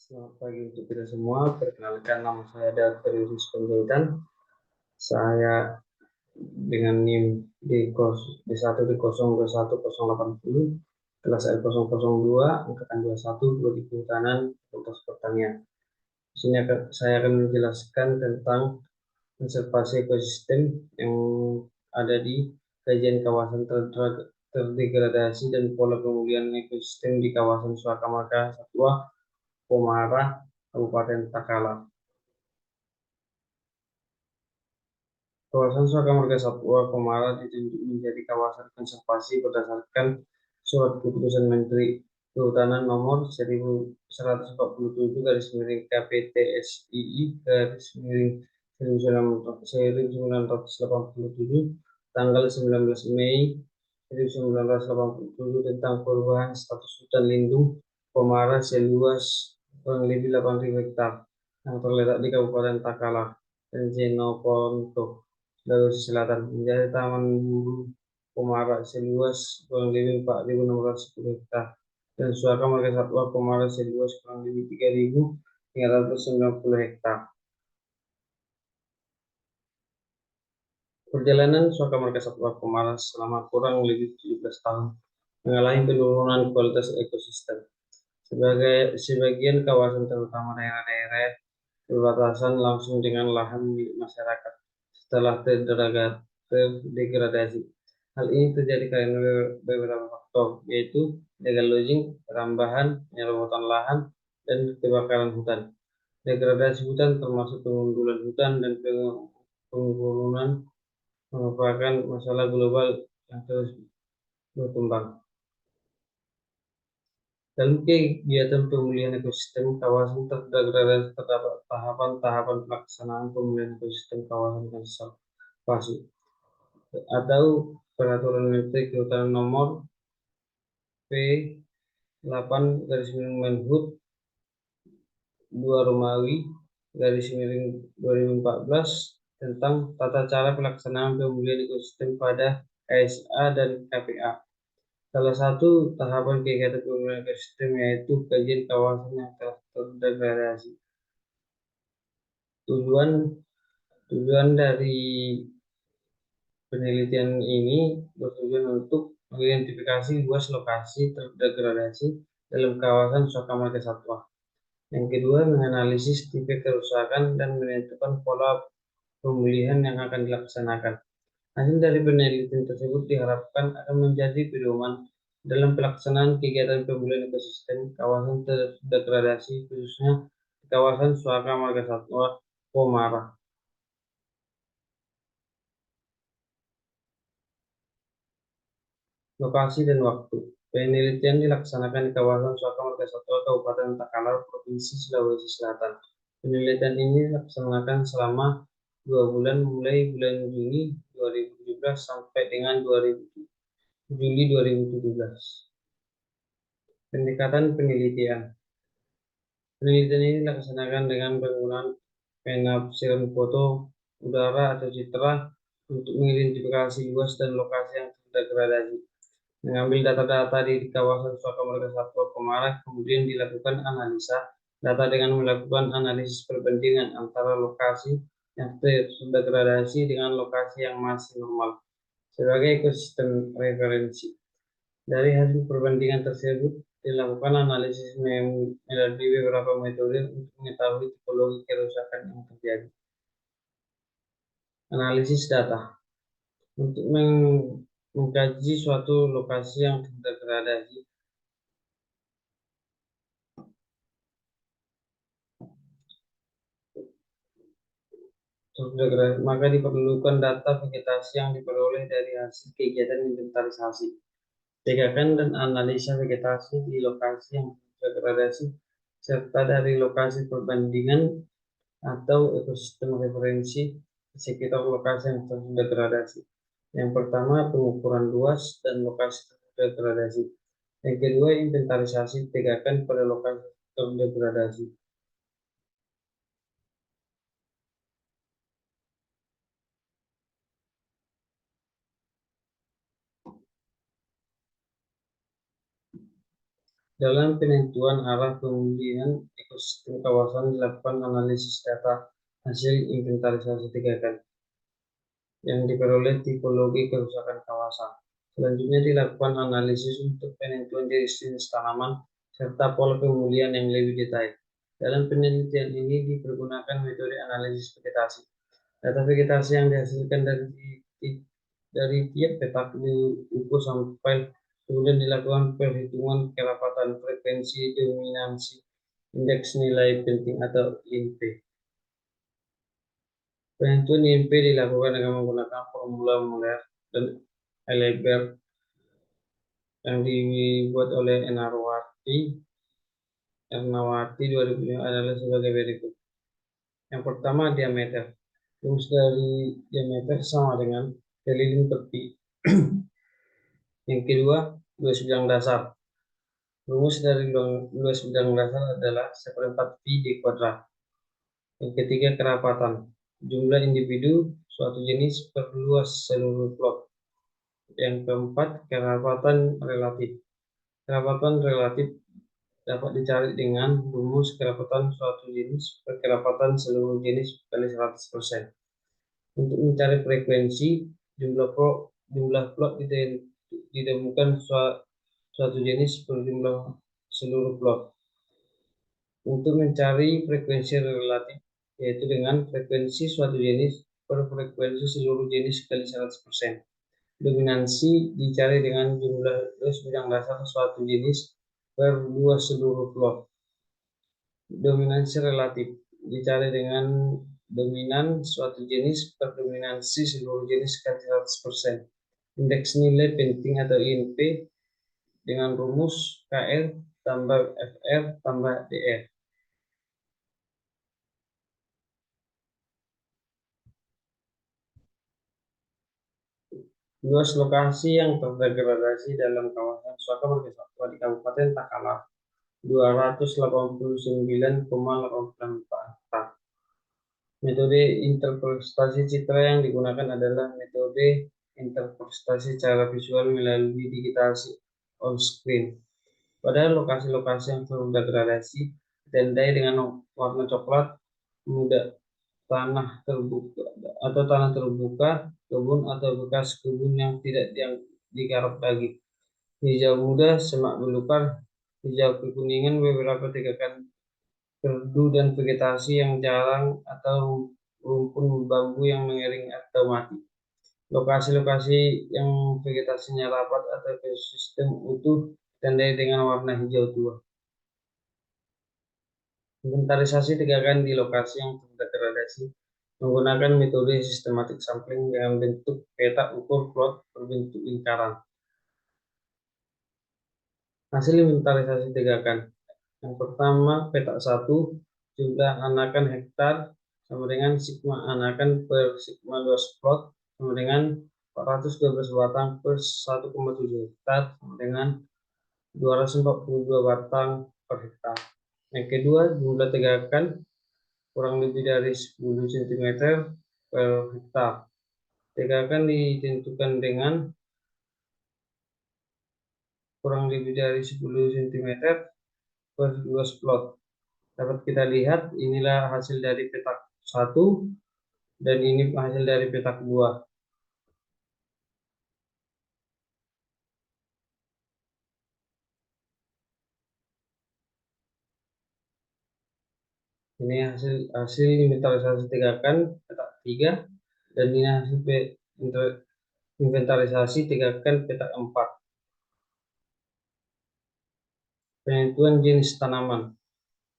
Selamat pagi untuk kita semua. Perkenalkan, nama saya Dr. Yusuf Panjaitan. Saya dengan NIM D1 di 021080, kelas L002, angkatan 21, Prodi Kehutanan, Fakultas Pertanian. Di sini saya akan menjelaskan tentang konservasi ekosistem yang ada di kajian kawasan terdegradasi dan pola pemulihan ekosistem di kawasan Suaka Marga Satwa Komara, Kabupaten Takalar. Kawasan Suaka Marga Satwa Komara ditunjuk menjadi kawasan konservasi berdasarkan Surat Keputusan Menteri Kehutanan Nomor 1147 garis miring KPTSII garis miring 1987 tanggal 19 Mei 1987 tentang perubahan status hutan lindung Komara seluas kurang lebih 8.000 hektar yang terletak di Kabupaten Takalar dan Jenoponto, Sulawesi Selatan menjadi Taman Bulu Komara seluas kurang lebih 4.610 hektar dan Suaka Marga Satwa Komara seluas kurang lebih 3.390 hektar. Perjalanan Suaka Marga Satwa Komara selama kurang lebih 17 tahun mengalami penurunan kualitas ekosistem. Sebagian kawasan, terutama daerah-daerah berbatasan langsung dengan lahan milik masyarakat, setelah terdegradasi. Hal ini terjadi karena beberapa faktor, yaitu illegal logging, perambahan, penyerobotan lahan, dan kebakaran hutan. Degradasi hutan termasuk pengundulan hutan dan penggundulan merupakan masalah global yang terus berkembang. Dalam kegiatan pemulihan ekosistem kawasan terdegradasi terdapat tahapan-tahapan pelaksanaan pemulihan ekosistem kawasan konservasi atau Peraturan Menteri Kehutanan Nomor P8 garis miring Menhub 2 Romawi garis miring 2014 tentang tata cara pelaksanaan pemulihan ekosistem pada KSA dan KPA. Salah satu tahapan kegiatan pemulihan ekosistem yaitu kajian kawasan yang telah terdegradasi. Tujuan dari penelitian ini bertujuan untuk mengidentifikasi luas lokasi terdegradasi dalam kawasan Suaka Marga Satwa. Yang kedua, menganalisis tipe kerusakan dan menentukan pola pemulihan yang akan dilaksanakan. Hasil dari penelitian tersebut diharapkan akan menjadi pedoman dalam pelaksanaan kegiatan pemulihan ekosistem kawasan terdegradasi, khususnya di kawasan Suaka Marga Satwa Komara. Lokasi dan waktu. Penelitian dilaksanakan di kawasan Suaka Marga Satwa Kabupaten Takalar, Provinsi Sulawesi Selatan. Penelitian ini dilaksanakan selama 2 bulan, mulai bulan Juni 2017 sampai dengan Juli 2017. Pendekatan penelitian. Penelitian ini dilaksanakan dengan penggunaan penafsiran foto udara atau citra untuk mengidentifikasi luas dan lokasi yang terdegradasi. Mengambil data-data di kawasan Suaka Marga Satwa Komara, kemudian dilakukan analisa data dengan melakukan analisis perbandingan antara lokasi yang terdegradasi dengan lokasi yang masih normal sebagai ekosistem referensi. Dari hasil perbandingan tersebut, dilakukan analisis melalui beberapa metode untuk mengetahui tipologi kerusakan yang terjadi. Analisis data. Untuk mengkaji suatu lokasi yang terdegradasi, maka diperlukan data vegetasi yang diperoleh dari hasil kegiatan inventarisasi, pegakan dan analisa vegetasi di lokasi yang terdegradasi, serta dari lokasi perbandingan atau ekosistem referensi di sekitar lokasi yang terdegradasi. Yang pertama, pengukuran luas dan lokasi terdegradasi. Yang kedua, inventarisasi pegakan pada lokasi terdegradasi. Dalam penentuan arah pemulihan ekosistem kawasan dilakukan analisis data hasil inventarisasi 3K yang diperoleh tipologi kerusakan kawasan. Selanjutnya dilakukan analisis untuk penentuan jenis tanaman serta pola pemulihan yang lebih detail. Dalam penelitian ini dipergunakan metode analisis vegetasi. Data vegetasi yang dihasilkan dari tiap petak diukur sampai kemudian dilakukan perhitungan kerapatan, frekuensi, dominansi, indeks nilai penting atau INP. Penentuan INP dilakukan dengan menggunakan formula Muller dan Hilbert yang dibuat oleh Ernawati 2005 adalah sebagai berikut. Yang pertama, diameter. Rumus dari diameter sama dengan keliling tepi. Yang kedua, luas bidang dasar. Rumus dari luas bidang dasar adalah 1/4 pi d kuadrat. Yang ketiga, kerapatan. Jumlah individu suatu jenis per luas seluruh plot. Yang keempat, kerapatan relatif. Kerapatan relatif dapat dicari dengan rumus kerapatan suatu jenis per kerapatan seluruh jenis kali 100%. Untuk mencari frekuensi, jumlah plot ditemukan suatu jenis per jumlah seluruh plot. Untuk mencari frekuensi relatif, yaitu dengan frekuensi suatu jenis per frekuensi seluruh jenis kali 100%. Dominansi dicari dengan jumlah luas bidang dasar suatu jenis per luas seluruh plot. Dominansi relatif dicari dengan dominan suatu jenis per dominansi seluruh jenis kali 100%. Indeks nilai penting atau INP dengan rumus KL tambah FR tambah DR. Luas lokasi yang terdegradasi dalam kawasan Suaka Margasatwa di Kabupaten Takalar 289,84 hektar. Metode interpretasi citra yang digunakan adalah metode interpretasi secara visual melalui digitasi on-screen. Pada lokasi-lokasi yang terdegradasi, ditandai dengan warna coklat muda, tanah terbuka, kebun atau bekas kebun yang tidak digarap lagi. Hijau muda, semak belukar, hijau kekuningan, beberapa tegakan kerdu dan vegetasi yang jarang atau rumpun bambu yang mengering atau mati. Lokasi-lokasi yang vegetasinya rapat atau ekosistem utuh ditandai dengan warna hijau tua. Inventarisasi tegakan di lokasi yang terdegradasi menggunakan metode systematic sampling dengan bentuk peta ukur plot berbentuk lingkaran. Hasil inventarisasi tegakan. Yang pertama, petak 1, jumlah anakan hektar sama dengan sigma anakan per sigma luas plot sama dengan 412 batang per 1,7 hektar sama dengan 242 batang per hektar. Yang kedua, jumlah tegakan kurang lebih dari 10 cm per hektar. Tegakan ditentukan dengan kurang lebih dari 10 cm per luas plot. Dapat kita lihat, inilah hasil dari petak 1 dan ini hasil dari petak 2. Ini hasil inventarisasi tegakan petak 3 dan ini hasil inventarisasi tegakan petak 4. Penentuan jenis tanaman.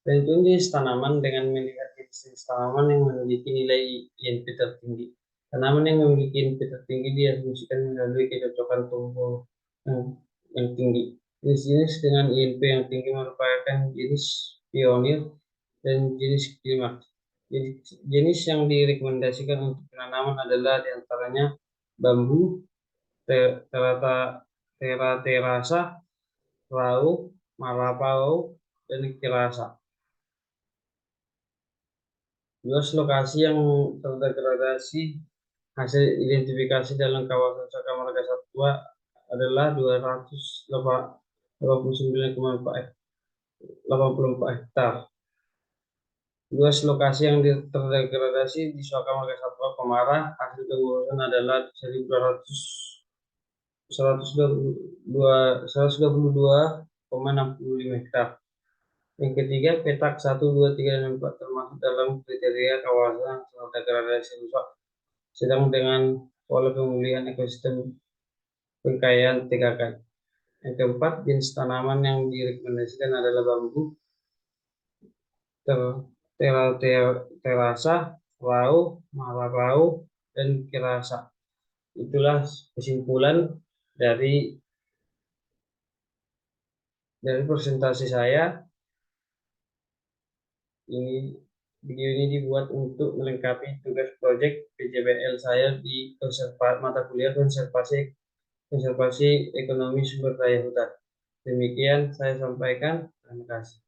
Penentuan jenis tanaman dengan melihat jenis tanaman yang memiliki nilai INP tertinggi. Tanaman yang memiliki INP tertinggi diasumsikan melalui kecocokan tumbuh yang tinggi. Jenis-jenis dengan INP yang tinggi merupakan jenis pionir dan jenis klimaks. Jenis yang direkomendasikan untuk penanaman adalah diantaranya bambu, teraterasa, rau, marapau, dan kirasa. Luas lokasi yang terdegradasi hasil identifikasi dalam kawasan Suaka Margasatwa adalah 89,84 hektar. Luas lokasi yang terdegradasi di Suaka Marga Satwa Komara hasil pengurusan adalah 1.122,65 hektar. Yang ketiga, petak 1, 2, 3, dan 4 termasuk dalam kriteria kawasan terdegradasi rusak sedang dengan pola pemulihan ekosistem pengkayaan tegakan. Yang keempat, jenis tanaman yang direkomendasikan adalah bambu, terasa, rau, mararau, dan kirasa. Itulah kesimpulan dari presentasi saya. Video ini dibuat untuk melengkapi tugas proyek PJBL saya di mata kuliah konservasi ekonomi sumber daya hutan. Demikian saya sampaikan. Terima kasih.